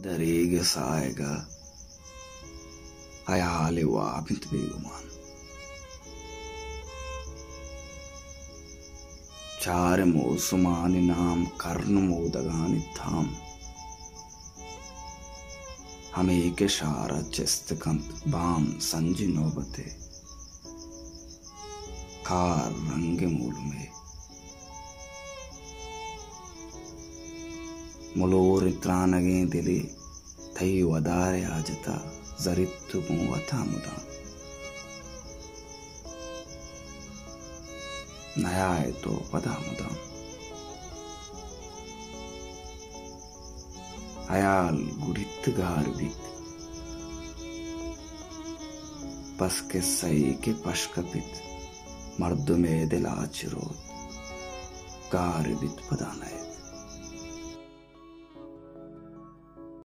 Dariga saega hayali wa bint beguman चार मौसुमानि नाम कर्ण मोदगानि थाम हमें के शारा चेस्तकंत बाम संजी नौबते कार रंगे मूल में मुलोर इत्रानगे दिले थई वदारे आजता जरित्तु मुवता मुदा नया है तो पदा मुदा अयाल गुड़ित गार बित पस के सही के पशकपित मर्द में दिलाचिरोत गार बित पदा नए